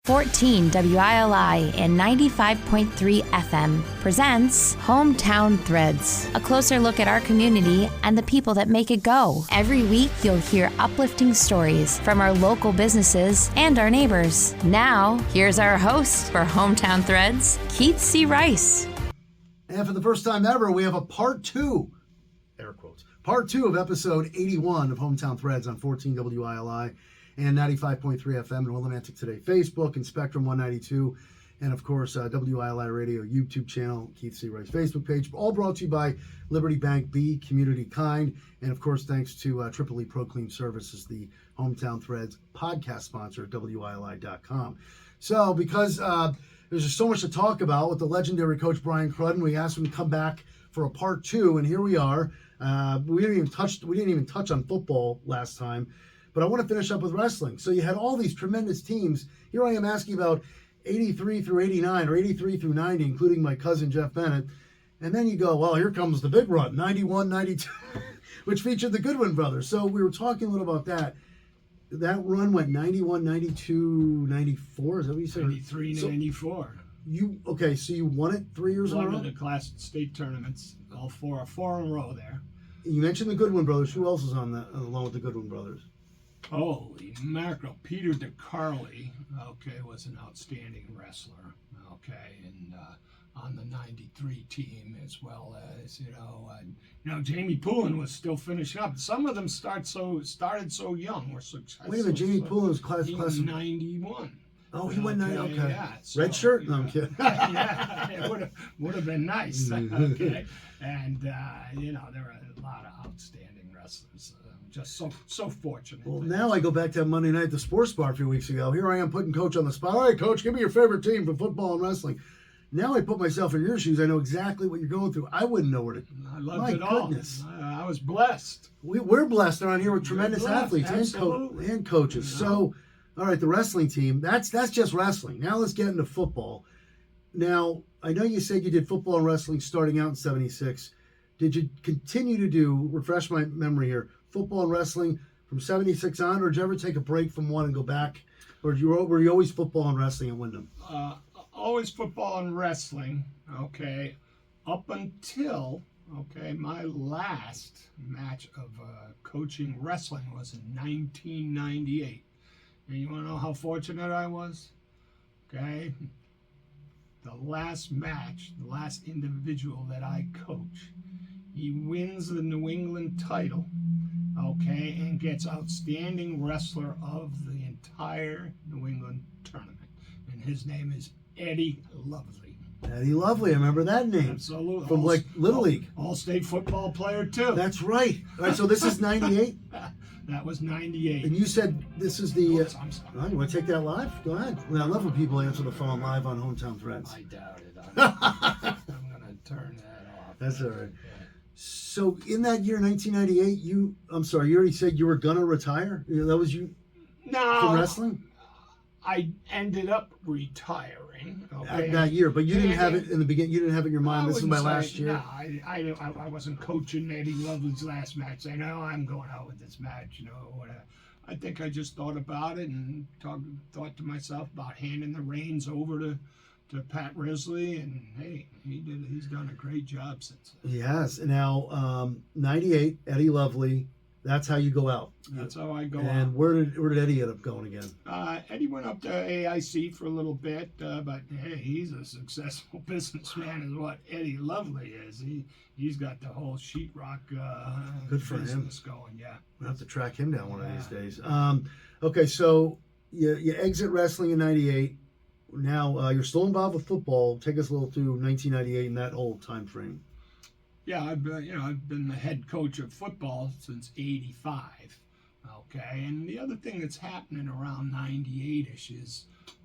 14 WILI and 95.3 FM presents Hometown Threads, a closer look at our community and the people that make it go. Every week, you'll hear uplifting stories from our local businesses and our neighbors. Now, here's our host for Hometown Threads, Keith C. Rice. And for the first time ever, we have a part two, air quotes, part two of episode 81 of Hometown Threads on 14 WILI. And 95.3 FM and Willimantic Today Facebook and Spectrum 192. And, of course, WILI Radio YouTube channel, Keith C. Rice Facebook page. All brought to you by Liberty Bank B, Community Kind. And, of course, thanks to Triple E Pro Clean Services, the Hometown Threads podcast sponsor at WILI.com. So, because there's just so much to talk about with the legendary coach Brian Crudden, we asked him to come back for a part two. And here we are. We didn't even touch on football last time. But I want to finish up with wrestling. So you had all these tremendous teams. Here I am asking about 83 through 89 or 83 through 90, including my cousin Jeff Bennett. And then you go, well, here comes the big run, 91, 92, which featured the Goodwin brothers. So we were talking a little about that. That run went 91, 92, 94. Is that what you said? 93, 94. So you won it 3 years in a row? Won the Class State tournaments, all four in a row there. You mentioned the Goodwin brothers. Who else is on that along with the Goodwin brothers? Holy mackerel. Peter DeCarly, was an outstanding wrestler, and on the 93 team as well as, Jamie Poulin was still finishing up. Some of them started so young, were successful. Wait a minute, Jamie Poulin was class 91. Oh, he went 90, okay. Yeah, so, red shirt? No, I'm kidding. Yeah, it would have been nice, okay? And, there are a lot of outstanding wrestlers. Just so fortunate. Well, now I go back to that Monday night at the sports bar a few weeks ago. Here I am putting Coach on the spot. All right, Coach, give me your favorite team for football and wrestling. Now I put myself in your shoes. I know exactly what you're going through. I wouldn't know where to. I loved it all. Goodness. I was blessed. We're blessed around here with tremendous athletes and coaches. So, all right, the wrestling team, that's just wrestling. Now let's get into football. Now, I know you said you did football and wrestling starting out in 76. Did you continue to do, refresh my memory here, football and wrestling from 76 on, or did you ever take a break from one and go back? Or were you always football and wrestling at Wyndham? Always football and wrestling, up until, my last match of coaching wrestling was in 1998. And you want to know how fortunate I was? The last match, the last individual that I coach, he wins the New England title, and gets outstanding wrestler of the entire New England tournament. And his name is Eddie Lovely. Eddie Lovely, I remember that name. Absolutely. From Little League. All-state football player, too. That's right. All right, so this is 98? That was 98. And you said this is the... I'm sorry. Oh, you want to take that live? Go ahead. I love when people answer the phone live on Hometown Threads. I doubt it. I'm going to turn that off. That's all right. So in that year, 1998, you already said you were going to retire? That was you from wrestling? I ended up retiring. That year, but you didn't have it in the beginning. You didn't have it in your mind. This is my last year. No, I wasn't coaching Eddie Lovely's last match. I know I'm going out with this match. I think I just thought about it and thought to myself about handing the reins over to Pat Risley, and hey, he's done a great job since then. He has. Now, 98, Eddie Lovely. That's how you go out. That's how I go out. And where did Eddie end up going again? Eddie went up to AIC for a little bit, but hey, he's a successful businessman, is what Eddie Lovely is. He's got the whole sheetrock Good for business him. going. Yeah, We'll have to track him down one of these days. Okay, so you exit wrestling in 98. Now you're still involved with football. Take us a little through 1998 and that whole time frame. Yeah, I've been the head coach of football since '85. And the other thing that's happening around '98ish is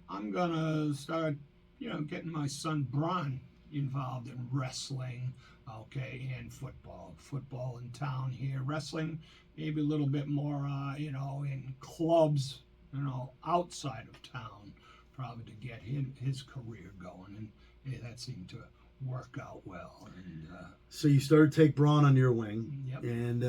I'm gonna start, getting my son Bron involved in wrestling, and football. Football in town here, wrestling maybe a little bit more, in clubs, outside of town, probably to get his career going, and that seemed to work out well. And so you started to take Braun under your wing. Yep. And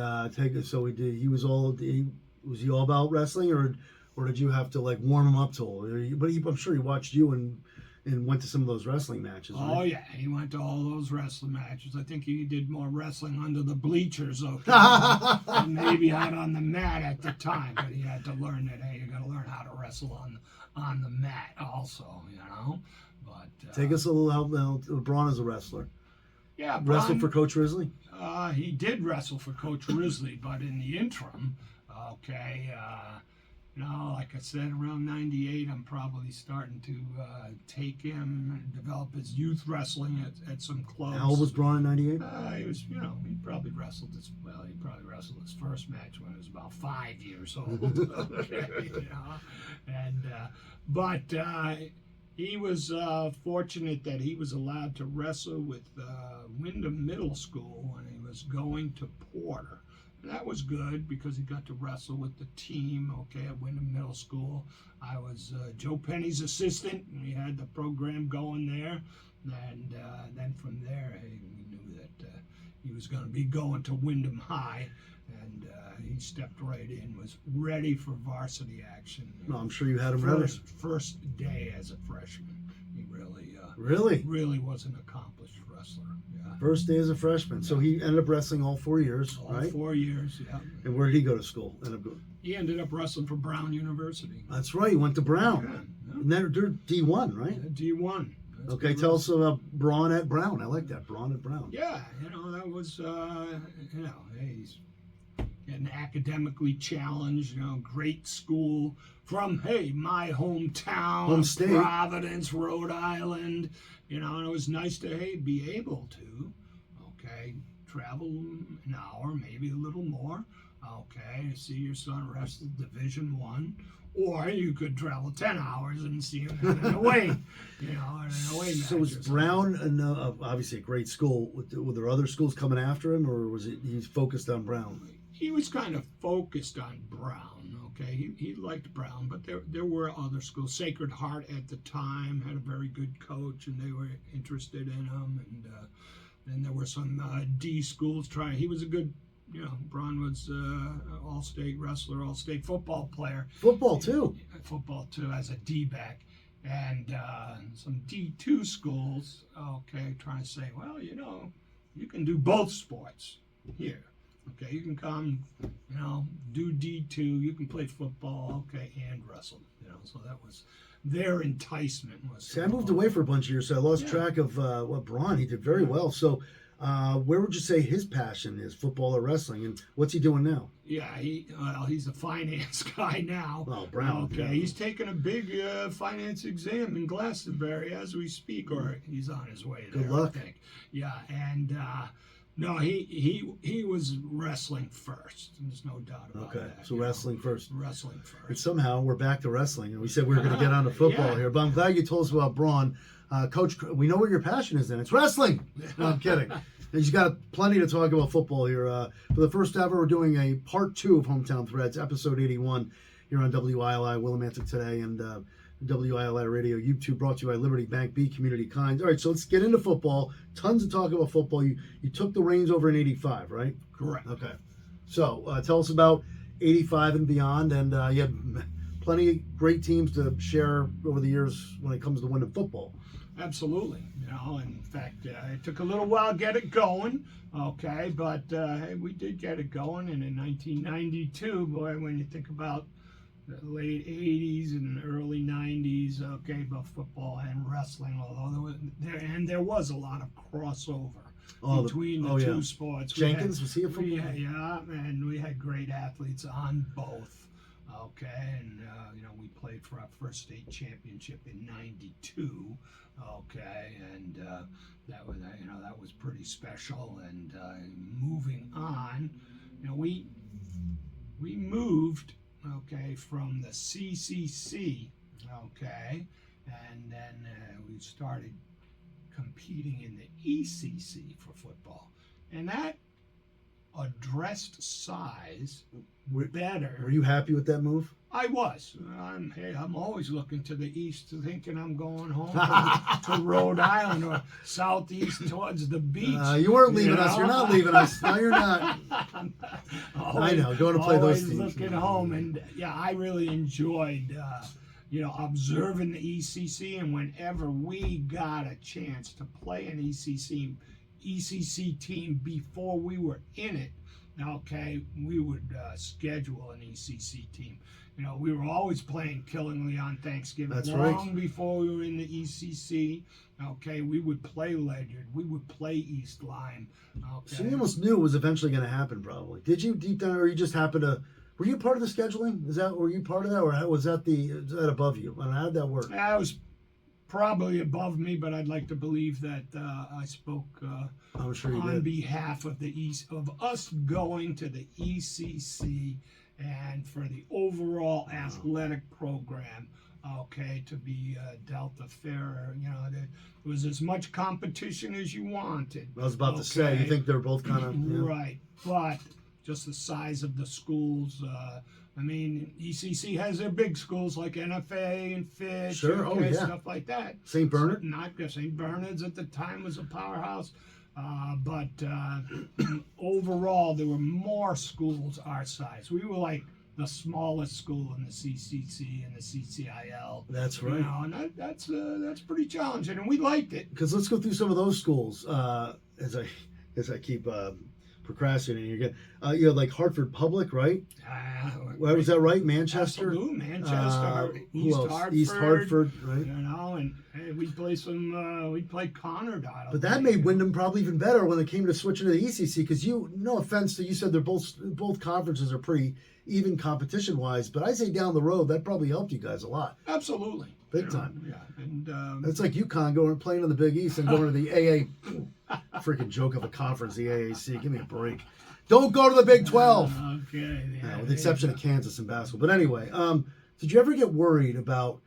was he all about wrestling, or or did you have to like warm him up to it? But I'm sure he watched you and went to some of those wrestling matches. Right? Oh yeah, he went to all those wrestling matches. I think he did more wrestling under the bleachers, okay, and maybe out on the mat at the time. But he had to learn that hey, you got to learn how to wrestle on the mat also, you know. But Take us a little out. Braun is a wrestler. yeah, Wrestled Braun, for Coach Risley. he did wrestle for Coach Risley, but in the interim, okay. You know, like I said, around '98, I'm probably starting to take him and develop his youth wrestling at some clubs. How old was Braun in '98? He was, you know, he probably wrestled his first match when he was about 5 years old. Okay, you know? And, but he was fortunate that he was allowed to wrestle with Wyndham Middle School when he was going to Porter. And that was good because he got to wrestle with the team, okay, at Wyndham Middle School. I was Joe Penny's assistant, and we had the program going there. And then from there, we knew that he was going to be going to Wyndham High, and he stepped right in, was ready for varsity action. No, I'm sure you had him ready. First day as a freshman, he Really was an accomplished wrestler. Yeah. First day as a freshman. So he ended up wrestling all 4 years, All right? 4 years, yeah. And where did he go to school? He ended up wrestling for Brown University. That's right. He went to Brown. Yeah. And they're D1, right? D1. That's Okay, good tell us wrestling. about Braun at Brown. I like that. Braun at Brown. Yeah, you know, that was, you know, hey, he's getting academically challenged, you know, great school from, hey, my hometown, Home state. Providence, Rhode Island, you know, and it was nice to, hey, be able to, okay, travel an hour, maybe a little more, okay, see your son wrestle Division I. Or you could travel 10 hours and see him in an away, you know, in an away match. So was or something. Brown obviously a great school? Were there other schools coming after him, or was he focused on Brown? He was kind of focused on Brown, okay? He liked Brown, but there were other schools. Sacred Heart at the time had a very good coach, and they were interested in him. And then there were some D schools trying. He was a good, you know, Braun was all-state wrestler, all-state football player. Football too. Football too, as a D-back. And some D2 schools, okay, trying to say, well, you know, you can do both sports here. Okay, you can come, you know, do D2, you can play football, okay, and wrestle. You know, so that was their enticement. See, I moved away for a bunch of years, so I lost track of what Braun. He did very well. So where would you say his passion is, football or wrestling, and what's he doing now? Yeah, he's a finance guy now. Oh, Brown. Okay, Yeah. he's taking a big finance exam in Glastonbury as we speak, or he's on his way there. Good luck. I think. Yeah, and no, he was wrestling first. There's no doubt about Okay, that. so you know. wrestling first. Wrestling And first. somehow we're back to wrestling, and we said we were going to get on to football Yeah. here. But I'm glad you told us about Braun. Coach, we know what your passion is then. It's wrestling. No, I'm kidding. He's got plenty to talk about football here. For the first ever, we're doing a part 2 of Hometown Threads, episode 81, here on WILI, Willimantic Today, and WILI Radio, YouTube, brought to you by Liberty Bank, B Community Kind. All right, so let's get into football. Tons to talk about football. You took the reins over in 85, right? Correct. Okay. So tell us about 85 and beyond, and you had plenty of great teams to share over the years when it comes to winning football. Absolutely. You know, in fact, it took a little while to get it going, okay, but hey, we did get it going, and in 1992, boy, when you think about the late 80s and early 90s, okay, both football and wrestling, although there was a lot of crossover between the two sports. Jenkins, was he a football? Yeah, and we had great athletes on both. Okay, and you know, we played for our first state championship in '92. Okay, and that was pretty special. And moving on, you know, we moved, okay, from the CCC, okay, and then we started competing in the ECC for football, and that addressed size Were better. you happy with that move? I was. I'm always looking to the east, thinking I'm going home to Rhode Island or southeast towards the beach. You weren't leaving know? us. You're not leaving us. No, you're not. I know. Going to play those teams. Always looking home, and yeah, I really enjoyed, observing the ECC. And whenever we got a chance to play an ECC team before we were in it, okay, we would schedule an ECC team. We were always playing Killingly on Thanksgiving. That's long right. before we were in the ECC. Okay, we would play Ledyard. We would play East Lyme. Okay. So you almost knew it was eventually going to happen, probably. Did you deep down, or you just happened to? Were you part of the scheduling? Were you part of that, or was that above you? And how did that work? That was probably above me, but I'd like to believe that I spoke I'm sure you on did. behalf of of us going to the ECC and for the overall athletic program. Okay, to be dealt a fairer, there was as much competition as you wanted. I was about to say, you think they're both kind of Right, but just the size of the schools. ECC has their big schools like NFA and Fitch, Sure, stuff like that. St. Bernard? St. Bernard's at the time was a powerhouse. But overall, there were more schools our size. We were like the smallest school in the CCC and the CCIL. That's right. And that's pretty challenging, and we liked it. Because let's go through some of those schools as I keep procrastinating again. You had like Hartford Public, right? Was that right? Manchester? Absolutely, Manchester, East Hartford, right? And we'd play we'd play Conard. But that made Wyndham probably even better when it came to switching to the ECC, because no offense to you, said they're both conferences are pretty even competition wise, but I say down the road that probably helped you guys a lot. Absolutely, big time. Yeah, and it's like UConn going playing in the Big East and going to the AA. Freaking joke of a conference, the AAC. Give me a break. Don't go to the Big 12. Okay. Yeah, with the exception of Kansas and basketball. But anyway, did you ever get worried about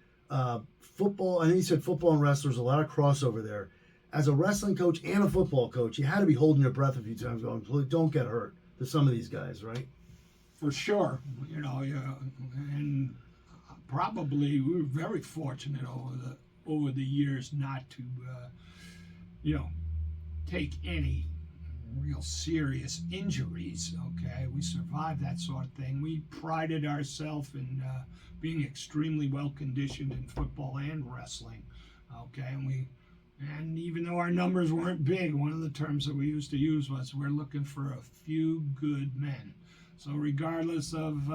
football? I know you said football and wrestlers, a lot of crossover there. As a wrestling coach and a football coach, you had to be holding your breath a few times going, please don't get hurt to some of these guys, right? For sure. And probably we were very fortunate over the years not to, take any real serious injuries. Okay, we survived that sort of thing. We prided ourselves in being extremely well conditioned in football and wrestling. Okay, and even though our numbers weren't big, one of the terms that we used to use was we're looking for a few good men. So regardless of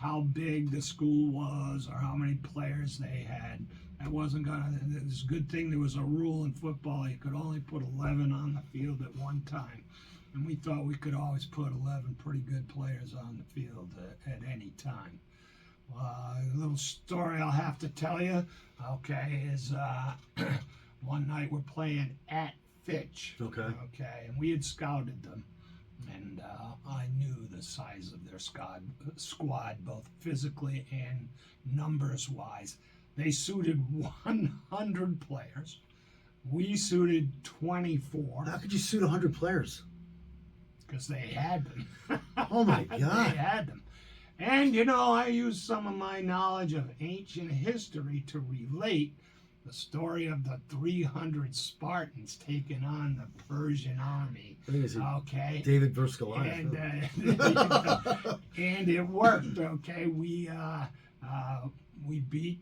how big the school was or how many players they had, that wasn't gonna. It's a good thing there was a rule in football. You could only put 11 on the field at one time, and we thought we could always put 11 pretty good players on the field at any time. A little story I'll have to tell you. Okay, is one night we're playing at Fitch. Okay, and we had scouted them, and I knew the size of their squad, both physically and numbers-wise. They suited 100 players. We suited 24. How could you suit 100 players? Because they had them. Oh, my God. They had them. And, I used some of my knowledge of ancient history to relate the story of the 300 Spartans taking on the Persian army. Okay. David versus Goliath. And it worked. Okay. We beat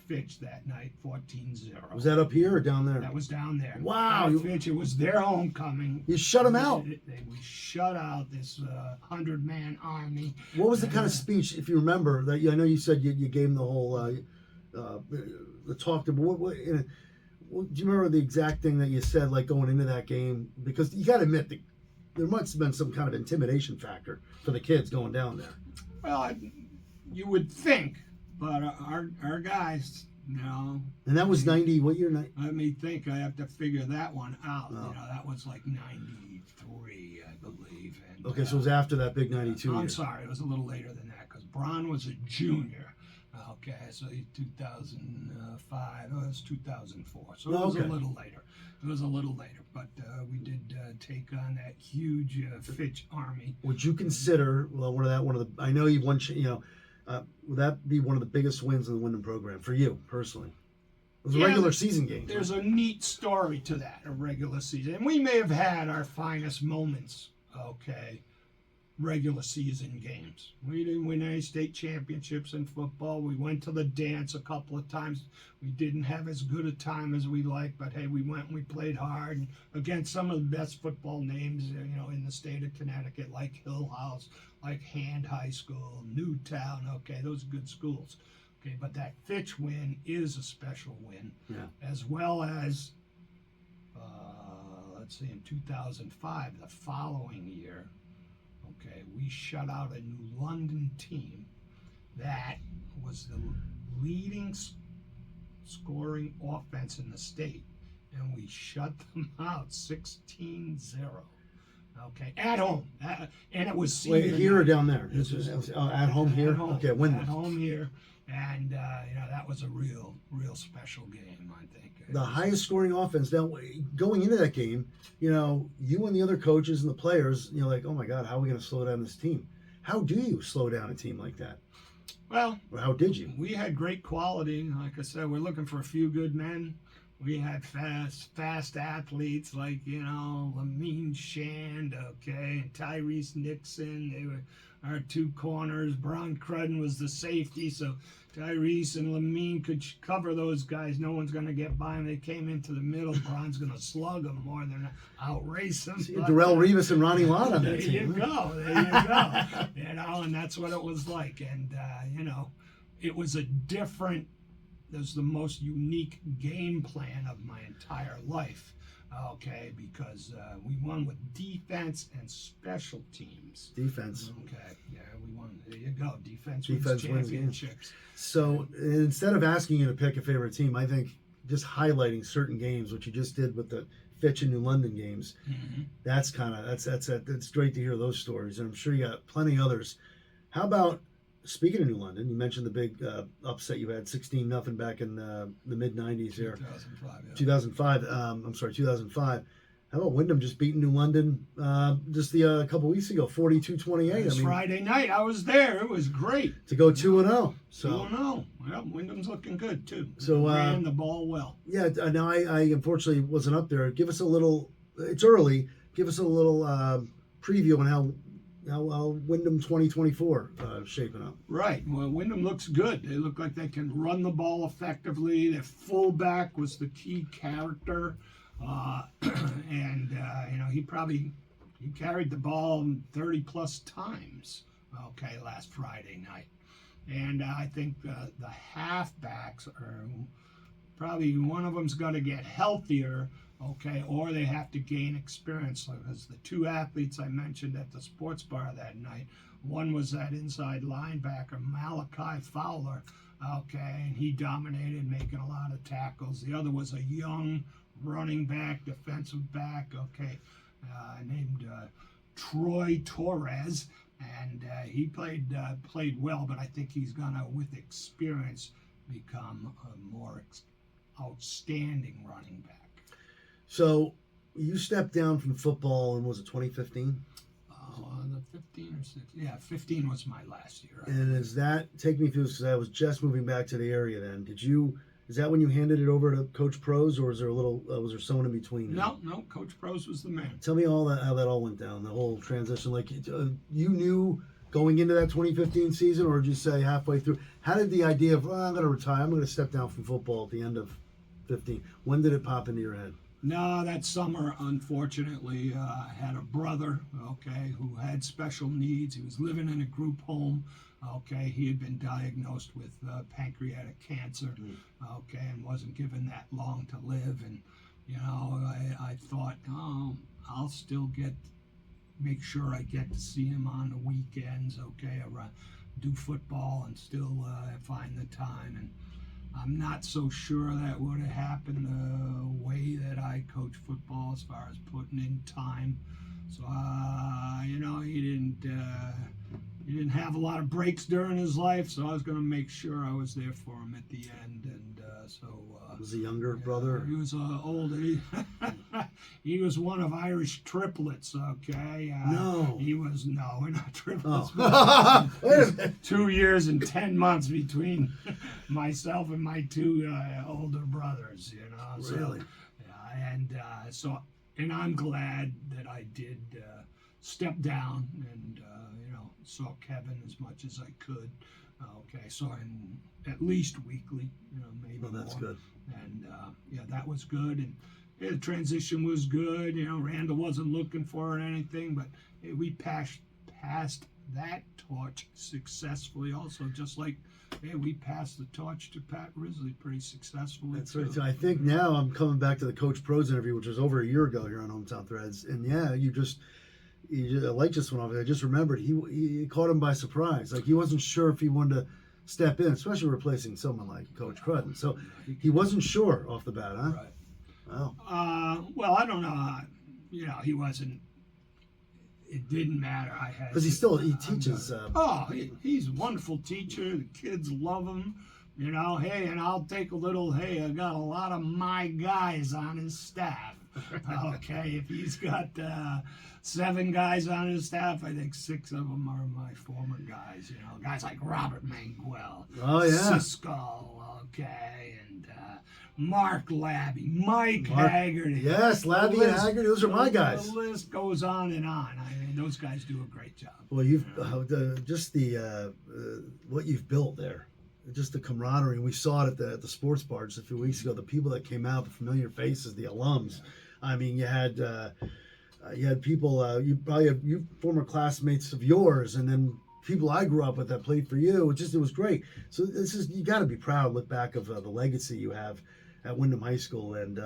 Fitch that night 14-0. Was that up here or down there? That was down there. Wow. Fitch, it was their homecoming. You shut them out. We shut out this 100-man army. What was the kind of speech, if you remember, that I know you said you gave them the whole the talk to, but do you remember the exact thing that you said, like going into that game? Because you got to admit, there must have been some kind of intimidation factor for the kids going down there. Well, you would think. But our guys, And that was 90, what year? Let me think. I have to figure that one out. Oh. That was like 93, I believe. And, okay, so it was after that big 92 I'm sorry, it was a little later than that because Braun was a junior. Okay, so 2005, no, it was 2004. So it was a little later. It was a little later, but we did take on that huge Fitch army. Would you consider I know you've won, would that be one of the biggest wins in the Wyndham program for you personally? It was a regular season game. There's a neat story to that, a regular season. And we may have had our finest moments, regular season games. We didn't win any state championships in football. We went to the dance a couple of times. We didn't have as good a time as we liked, but hey, we went and we played hard against some of the best football names, in the state of Connecticut, like Hill House, like Hand High School, Newtown. Those are good schools. But that Fitch win is a special win, as well as, in 2005, the following year, we shut out a New London team that was the leading scoring offense in the state, and we shut them out 16-0. At home, and it was Wait, here or down there? At home here. At home here, and that was a real special game, I think. The highest scoring offense. Now, going into that game, you and the other coaches and the players, like, oh my God, how are we going to slow down this team? How do you slow down a team like that? Well, or how did you? We had great quality. Like I said, we're looking for a few good men. We had fast athletes like, Lamine Shand, and Tyrese Nixon. They were our two corners. Bron Crudden was the safety, so Tyrese and Lamine could cover those guys. No one's going to get by them. They came into the middle. Bron's going to slug them more than outrace them. Darrell Revis and Ronnie Lott on that team. There you go. And that's what it was like. And, it was it was the most unique game plan of my entire life. Because we won with defense and special teams. Defense. We won. There you go. Defense wins championships. So instead of asking you to pick a favorite team, I think just highlighting certain games, which you just did with the Fitch and New London games, that's great to hear those stories, and I'm sure you got plenty others. How about, speaking of New London, you mentioned the big upset you had, 16-0 back in the mid-'90s here. 2005. 2005. How about Wyndham just beating New London just a couple weeks ago, 42-28? Friday night. I was there. It was great. To go 2-0. 2-0. Well, Wyndham's looking good, too. So ran the ball well. Yeah, now I unfortunately wasn't up there. Give us a little, it's early, give us a little preview on how Wyndham 2024 shaping up. Right. Well, Wyndham looks good. They look like they can run the ball effectively. Their fullback was the key character. He carried the ball 30 plus times, last Friday night. And I think the halfbacks are probably, one of them's got to get healthier, or they have to gain experience. Because the two athletes I mentioned at the sports bar that night, one was that inside linebacker, Malachi Fowler, and he dominated, making a lot of tackles. The other was a young running back, defensive back, named Troy Torres, and he played well, but I think he's gonna, with experience, become a more outstanding running back. So you stepped down from football in, was it 2015? The 15 or 16. Yeah, 15 was my last year. And is that, take me through, because I was just moving back to the area then. Is that when you handed it over to Coach Prose, or was there someone in between? No, Coach Prose was the man. Tell me how that all went down, the whole transition. Like, you knew going into that 2015 season, or did you say halfway through? How did the idea of, I'm going to retire, I'm going to step down from football at the end of 15, when did it pop into your head? No, that summer, unfortunately, I had a brother, who had special needs. He was living in a group home. He had been diagnosed with pancreatic cancer, and wasn't given that long to live. And, I thought, I'll still make sure I get to see him on the weekends, do football and still find the time. And I'm not so sure that would have happened the way that I coach football as far as putting in time. So, he didn't have a lot of breaks during his life, so I was going to make sure I was there for him at the end. And Was he younger brother? He was old. He was one of Irish triplets. Okay. No. He was we're not triplets. Oh. But Wait a minute. 2 years and 10 months between myself and my two older brothers. Really? And I'm glad that I did step down and saw Kevin as much as I could. Okay, saw him at least weekly, maybe Well, that's more. good. And that was good. And the transition was good. Randall wasn't looking for it or anything, but we passed that torch successfully. Also, just like we passed the torch to Pat Risley pretty successfully. That's right. So I think now I'm coming back to the Coach Pros interview, which was over a year ago here on Hometown Threads. And yeah, a light just went off. I just remembered he caught him by surprise. Like he wasn't sure if he wanted to step in, especially replacing someone like Coach Crudden. So he wasn't sure off the bat, huh? Right. Wow. Well, I don't know. He wasn't. It didn't matter. Because he teaches. He's a wonderful teacher. The kids love him. Hey, and I'll take a little. Hey, I got a lot of my guys on his staff. Okay, if he's got 7 guys on his staff, I think 6 of them are my former guys. Guys like Robert Manguel, Oh yeah, Cisco, okay, and Mark Labby, Mike Haggerty. Yes, Labby and Haggerty. Those are my guys. The list goes on and on. I mean, those guys do a great job. Well, you've just what you've built there. Just the camaraderie. We saw it at the sports bar just a few weeks ago. The people that came out, the familiar faces, the alums. I mean, you had people. You probably have former classmates of yours, and then people I grew up with that played for you. It was great. So you got to be proud. Look back of the legacy you have at Windham High School, and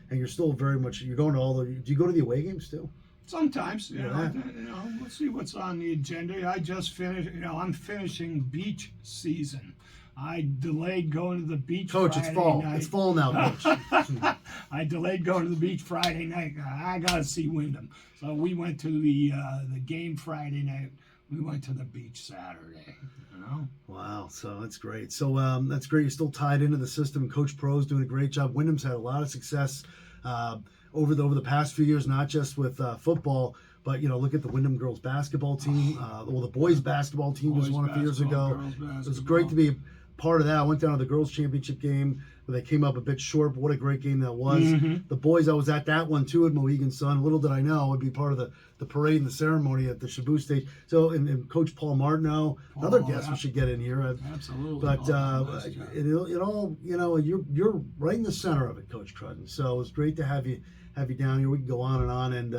you're still very much. You're going to all the. Do you go to the away games too? Sometimes, we'll see what's on the agenda. I just finished. I'm finishing beach season. I delayed going to the beach. Coach, Friday it's fall. night. It's fall now, Coach. I delayed going to the beach Friday night. I gotta see Windham, so we went to the game Friday night. We went to the beach Saturday. Wow, so that's great. So that's great. You're still tied into the system. Coach Pro's doing a great job. Windham's had a lot of success over the past few years, not just with football. But, look at the Windham girls basketball team. The boys basketball team just won a few years ago. It was great to be part of that. I went down to the girls championship game where they came up a bit short, but what a great game that was. Mm-hmm. The boys, I was at that one too at Mohegan Sun. Little did I know I would be part of the parade and the ceremony at the Shabu stage. So, and Coach Paul Martineau, another guest we should get in here. Absolutely. But it all, you're right in the center of it, Coach Crudden. So it's great to have you down here. We can go on and on. And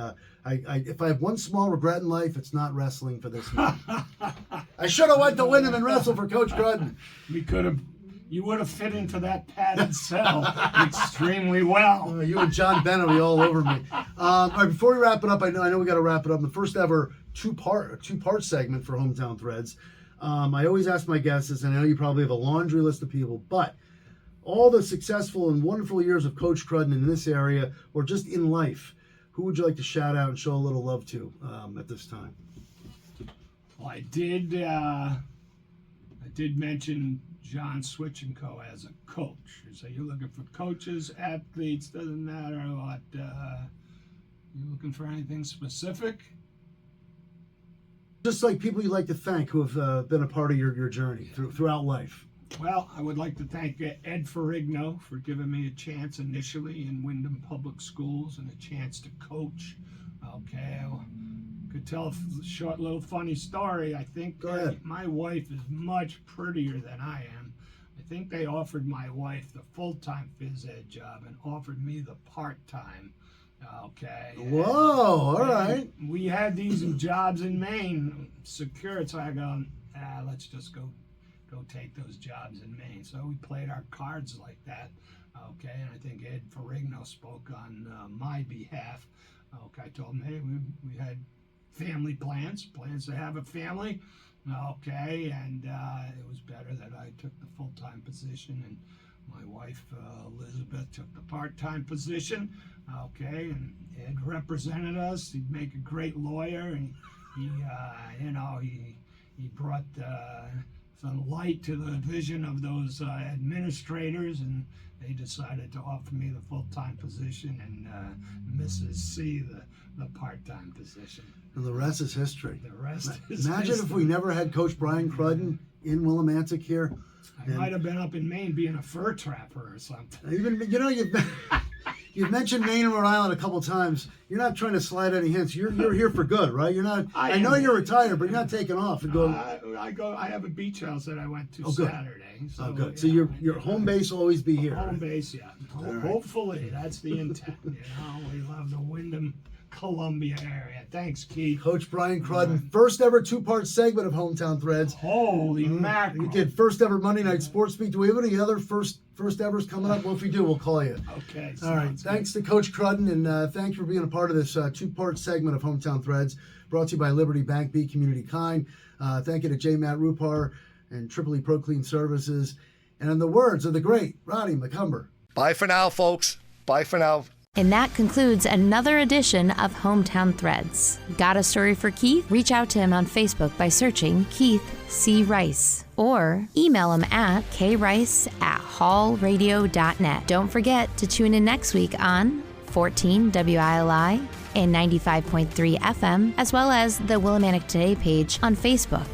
if I have one small regret in life, it's not wrestling for this man. I should have went to Windham and wrestled for Coach Crudden. You would have fit into that padded cell extremely well. You and John Bennett will be all over me. All right, before we wrap it up, I know we got to wrap it up. The first ever two-part segment for Hometown Threads. I always ask my guests, and I know you probably have a laundry list of people, but all the successful and wonderful years of Coach Crudden in this area or just in life, who would you like to shout out and show a little love to at this time? Well, I did mention John Switchenko as a coach. So you're looking for coaches, athletes, doesn't matter what. You looking for anything specific? Just like people you'd like to thank who have been a part of your journey throughout life. Well, I would like to thank Ed Ferrigno for giving me a chance initially in Windham Public Schools and a chance to coach. Okay, I could tell a short little funny story. I think my wife is much prettier than I am. I think they offered my wife the full-time phys ed job and offered me the part-time. Okay. Whoa, all right. We had these jobs in Maine secured, so I go, let's just go take those jobs in Maine. So we played our cards like that. Okay, and I think Ed Ferrigno spoke on my behalf. Okay, I told him, hey, we had family plans to have a family. Okay, and it was better that I took the full-time position and my wife Elizabeth took the part-time position. Okay, and Ed represented us. He'd make a great lawyer, and he brought some light to the vision of those administrators, and they decided to offer me the full-time position and Mrs. C the part-time position. And the rest is history. The rest is Imagine history. if we never had Coach Brian Crudden in Willimantic here. I might have been up in Maine being a fur trapper or something. Even, you know, you've mentioned Maine and Rhode Island a couple times. You're not trying to slide any hints. You're here for good, right? You're not. I know you're retired, but you're not taking off and going. I have a beach house that I went to Oh, good. Saturday. So, Oh, good. So your home base will always be here. Home base, yeah. right. Hopefully, that's the intent. You know, we love the Wyndham, Columbia area. Thanks, Keith. Coach Brian Crudden, first ever 2-part segment of Hometown Threads. Holy mackerel! You did first ever Monday Night Sports Speak. Do we have any other first evers coming up? Well, if we do, we'll call you. Okay. All right. Thanks to Coach Crudden, and thanks for being a part of this 2-part segment of Hometown Threads, brought to you by Liberty Bank, Be Community Kind. Thank you to J. Matt Rupar and Tripoli Pro Clean Services. And in the words of the great Roddy McCumber. Bye for now, folks. Bye for now. And that concludes another edition of Hometown Threads. Got a story for Keith? Reach out to him on Facebook by searching Keith C. Rice or email him at krice@hallradio.net. Don't forget to tune in next week on 14 WILI and 95.3 FM, as well as the Willimantic Today page on Facebook.